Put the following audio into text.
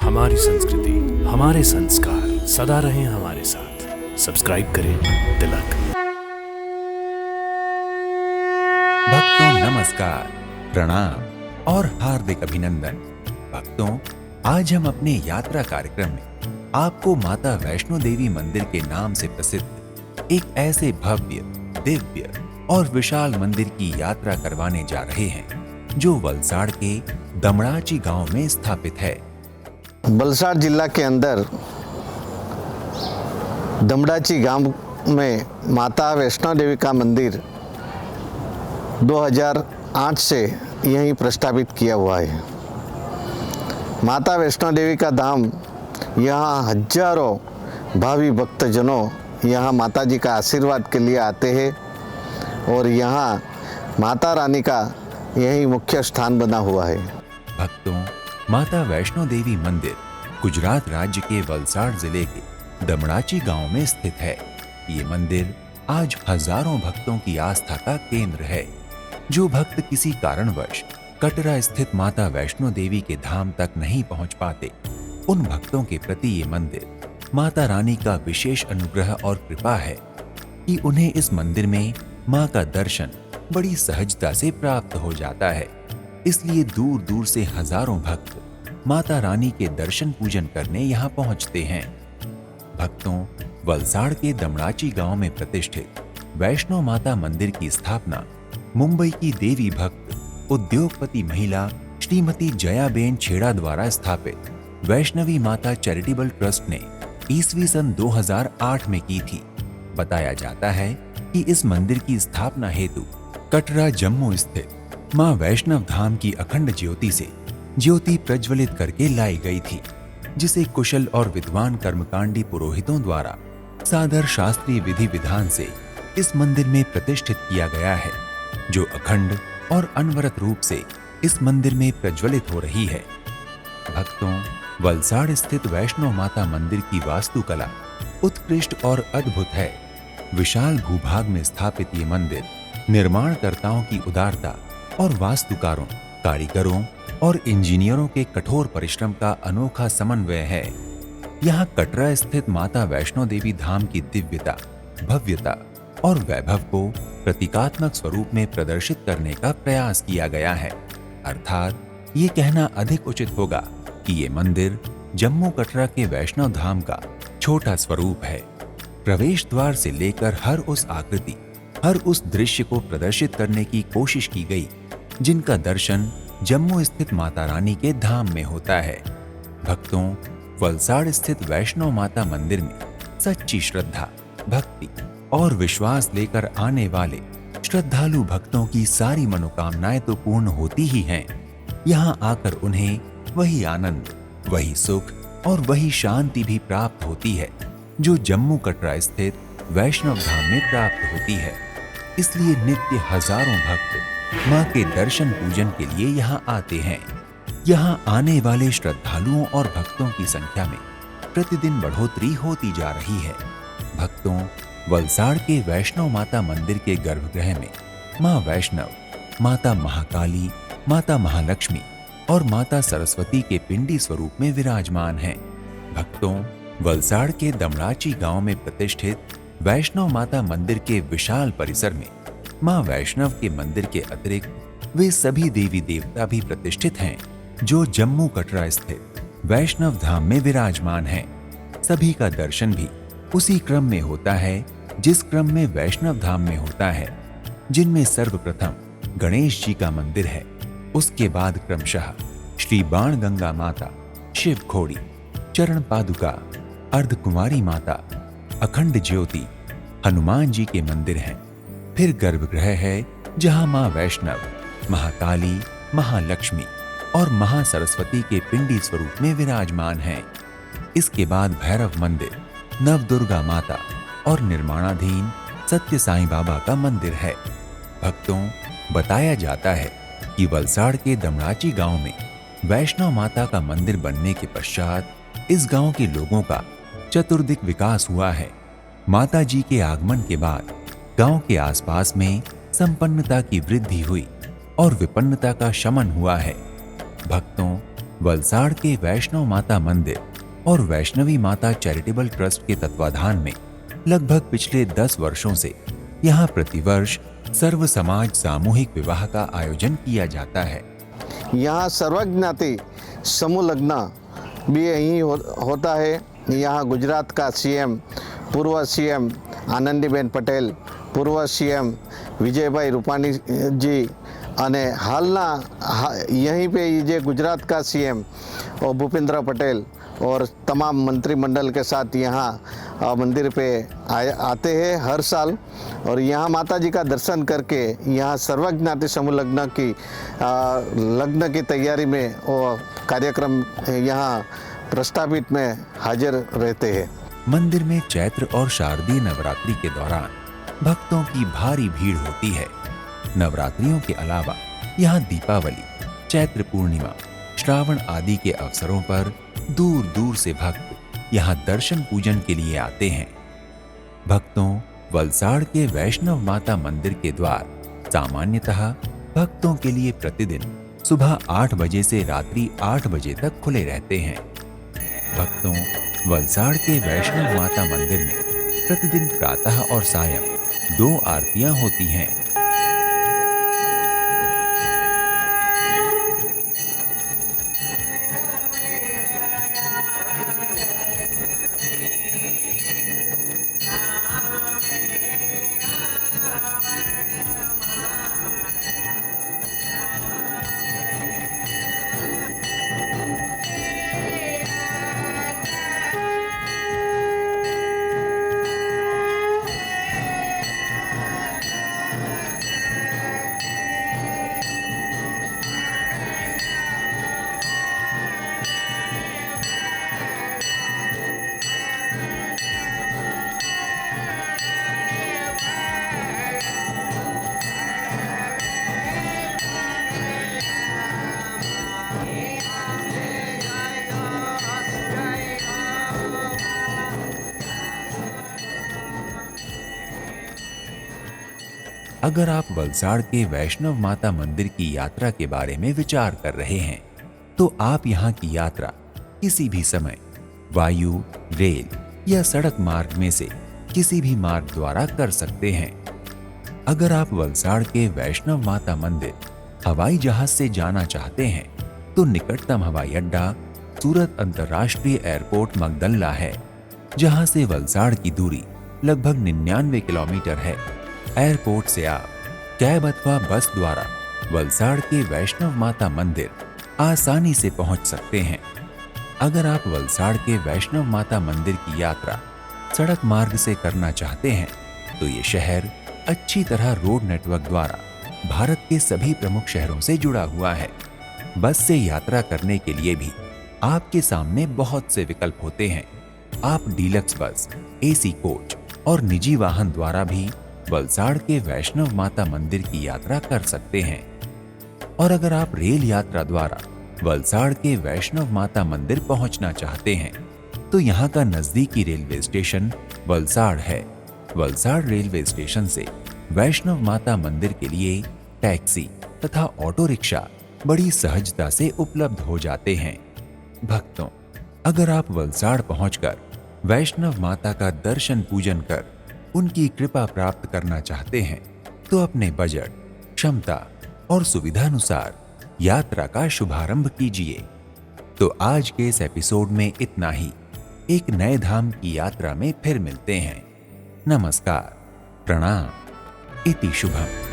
हमारी संस्कृति, हमारे संस्कार सदा रहें हमारे साथ। सब्सक्राइब करें तिलक। भक्तों नमस्कार, प्रणाम और हार्दिक अभिनंदन। भक्तों, आज हम अपने यात्रा कार्यक्रम में आपको माता वैष्णो देवी मंदिर के नाम से प्रसिद्ध एक ऐसे भव्य, दिव्य और विशाल मंदिर की यात्रा करवाने जा रहे हैं जो वलसाड़ के दमड़ाची गांव में स्थापित है। वलसाड़ जिला के अंदर दमड़ाची गांव में माता वैष्णो देवी का मंदिर 2008 से यहीं प्रस्तावित किया हुआ है। माता वैष्णो देवी का धाम, यहाँ हजारों भावी भक्तजनों यहाँ माता जी का आशीर्वाद के लिए आते हैं और यहाँ माता रानी का यही मुख्य स्थान बना हुआ है। भक्तों, माता वैष्णो देवी मंदिर गुजरात राज्य के वलसाड़ जिले के दमड़ाची गांव में स्थित है। ये मंदिर आज हजारों भक्तों की आस्था का केंद्र है। जो भक्त किसी कारणवश कटरा स्थित माता वैष्णो देवी के धाम तक नहीं पहुंच पाते, उन भक्तों के प्रति ये मंदिर माता रानी का विशेष अनुग्रह और कृपा है कि उन्हें इस मंदिर में मां का दर्शन बड़ी सहजता से प्राप्त हो जाता है। इसलिए दूर दूर से हजारों भक्त माता रानी के दर्शन पूजन करने यहाँ पहुँचते हैं। भक्तों, वलसाड़ के दमड़ाची गांव में प्रतिष्ठित वैष्णो माता मंदिर की स्थापना मुंबई की देवी भक्त उद्योगपति महिला श्रीमती जयाबेन छेड़ा द्वारा स्थापित वैष्णवी माता चैरिटेबल ट्रस्ट ने ईस्वी सन 2008 में की थी। बताया जाता है कि इस मंदिर की स्थापना हेतु कटरा जम्मू स्थित मां वैष्णव धाम की अखंड ज्योति से ज्योति प्रज्वलित करके लाई गई थी, जिसे कुशल और विद्वान कर्मकांडी पुरोहितों द्वारा सादर शास्त्रीय विधि विधान से इस मंदिर में प्रतिष्ठित किया गया है, जो अखंड और अनवरत रूप से इस मंदिर में प्रज्वलित हो रही है। भक्तों, वलसाड़ स्थित वैष्णो माता मंदिर की वास्तुकला उत्कृष्ट और अद्भुत है। विशाल भूभाग में स्थापित ये मंदिर निर्माणकर्ताओं की उदारता और वास्तुकारों, कारीगरों और इंजीनियरों के कठोर परिश्रम का अनोखा समन्वय है। यहाँ कटरा स्थित माता वैष्णो देवी धाम की दिव्यता, भव्यता और वैभव को प्रतीकात्मक स्वरूप में प्रदर्शित करने का प्रयास किया गया है। अर्थात ये कहना अधिक उचित होगा कि ये मंदिर जम्मू कटरा के वैष्णव धाम का छोटा स्वरूप है। प्रवेश द्वार से लेकर हर उस आकृति, हर उस दृश्य को प्रदर्शित करने की कोशिश की गई जिनका दर्शन जम्मू स्थित माता रानी के धाम में होता है। भक्तों, वलसाड़ स्थित वैष्णो माता मंदिर में सच्ची श्रद्धा, भक्ति और विश्वास लेकर आने वाले श्रद्धालु भक्तों की सारी मनोकामनाएं तो पूर्ण होती ही हैं। यहाँ आकर उन्हें वही आनंद, वही सुख और वही शांति भी प्राप्त होती है जो जम्मू कटरा स्थित वैष्णव धाम में प्राप्त होती है। इसलिए नित्य हजारों भक्त मां के दर्शन पूजन के लिए यहाँ आते हैं। यहाँ आने वाले श्रद्धालुओं और भक्तों की संख्या में प्रतिदिन बढ़ोतरी होती जा रही है। भक्तों, वलसाड़ के वैष्णो माता मंदिर के गर्भगृह में मां वैष्णव, माता महाकाली, माता महालक्ष्मी और माता सरस्वती के पिंडी स्वरूप में विराजमान हैं। भक्तों, वलसाड़ के दमड़ाची गांव में प्रतिष्ठित वैष्णो माता मंदिर के विशाल परिसर में मां वैष्णव के मंदिर के अतिरिक्त वे सभी देवी देवता भी प्रतिष्ठित हैं जो जम्मू कटरा स्थित वैष्णव धाम में विराजमान हैं। सभी का दर्शन भी उसी क्रम में होता है जिस क्रम में वैष्णव धाम में होता है, जिनमें सर्वप्रथम गणेश जी का मंदिर है। उसके बाद क्रमशः श्री बाण गंगा माता, शिव खोड़ी, चरण पादुका, अर्धकुमारी माता, अखंड ज्योति, हनुमान जी के मंदिर हैं। फिर गर्भगृह है जहां मां वैष्णव, महाकाली, महालक्ष्मी और महासरस्वती के पिंडी स्वरूप में विराजमान हैं। इसके बाद भैरव मंदिर, नवदुर्गा माता और निर्माणाधीन सत्य साईं बाबा का मंदिर है। भक्तों, बताया जाता है कि वलसाड़ के दमड़ाची गांव में वैष्णव माता का मंदिर बनने के पश्चात इस गांव के लोगों का चतुर्दिक विकास हुआ है। माता जी के आगमन के बाद गांव के आसपास में संपन्नता की वृद्धि हुई और विपन्नता का शमन हुआ है। भक्तों, वलसाड़ के वैष्णव माता मंदिर और वैष्णवी माता चैरिटेबल ट्रस्ट के तत्वाधान में लगभग पिछले 10 वर्षों से यहाँ प्रतिवर्ष सर्व समाज सामूहिक विवाह का आयोजन किया जाता है। यहाँ सर्वज्ञाति समूह लग्न भी यहीं होता है। यहाँ गुजरात का सीएम, पूर्व सीएम आनंदीबेन पटेल, पूर्व सीएम विजयभाई रूपानी जी અને હાલના यहीं पे ये गुजरात का सीएम और भूपेंद्र पटेल और तमाम मंत्रिमंडल के साथ यहाँ मंदिर पे आते हैं हर साल। और यहाँ माता जी का दर्शन करके यहाँ सर्वज्ञाति समूह लग्न की तैयारी में और कार्यक्रम यहाँ प्रस्तावित में हाजिर रहते हैं। मंदिर में चैत्र और शारदीय नवरात्रि के दौरान भक्तों की भारी भीड़ होती है। नवरात्रियों के अलावा यहाँ दीपावली, चैत्र पूर्णिमा, श्रावण आदि के अवसरों पर दूर दूर से भक्त यहाँ दर्शन पूजन के लिए आते हैं। भक्तों, वलसाड़ के वैष्णव माता मंदिर के द्वार सामान्यतः भक्तों के लिए प्रतिदिन सुबह 8 बजे से रात्रि 8 बजे तक खुले रहते हैं। भक्तों, वलसाड़ के वैष्णव माता मंदिर में प्रतिदिन प्रातः और सायं 2 आरतियां होती हैं। अगर आप वलसाड़ के वैष्णव माता मंदिर की यात्रा के बारे में विचार कर रहे हैं तो आप यहाँ की यात्रा किसी भी समय वायु, रेल या सड़क मार्ग में से किसी भी मार्ग द्वारा कर सकते हैं। अगर आप वलसाड़ के वैष्णव माता मंदिर हवाई जहाज से जाना चाहते हैं तो निकटतम हवाई अड्डा सूरत अंतर्राष्ट्रीय एयरपोर्ट मगदल्ला है, जहां से वलसाड़ की दूरी लगभग 99 किलोमीटर है। एयरपोर्ट से आप कैब अथवा बस द्वारा वलसाड़ के वैष्णव माता मंदिर आसानी से पहुंच सकते हैं। अगर आप वलसाड़ के वैष्णव माता मंदिर की यात्रा सड़क मार्ग से करना चाहते हैं तो ये शहर अच्छी तरह रोड नेटवर्क द्वारा भारत के सभी प्रमुख शहरों से जुड़ा हुआ है। बस से यात्रा करने के लिए भी आपके सामने बहुत से विकल्प होते हैं। आप डीलक्स बस, एसी कोच और निजी वाहन द्वारा भी वलसाड़ के वैष्णव माता मंदिर की यात्रा कर सकते हैं। और अगर आप रेल यात्रा द्वारा वलसाड़ के वैष्णव माता मंदिर पहुंचना चाहते हैं तो यहाँ का नजदीकी रेलवे स्टेशन वलसाड़ है। वलसाड़ रेलवे स्टेशन से वैष्णव माता मंदिर के लिए टैक्सी तथा ऑटो रिक्शा बड़ी सहजता से उपलब्ध हो जाते हैं। भक्तों, अगर आप वलसाड़ पहुंचकर वैष्णव माता का दर्शन पूजन कर उनकी कृपा प्राप्त करना चाहते हैं तो अपने बजट, क्षमता और सुविधानुसार यात्रा का शुभारंभ कीजिए। तो आज के इस एपिसोड में इतना ही। एक नए धाम की यात्रा में फिर मिलते हैं। नमस्कार, प्रणाम, इति शुभम।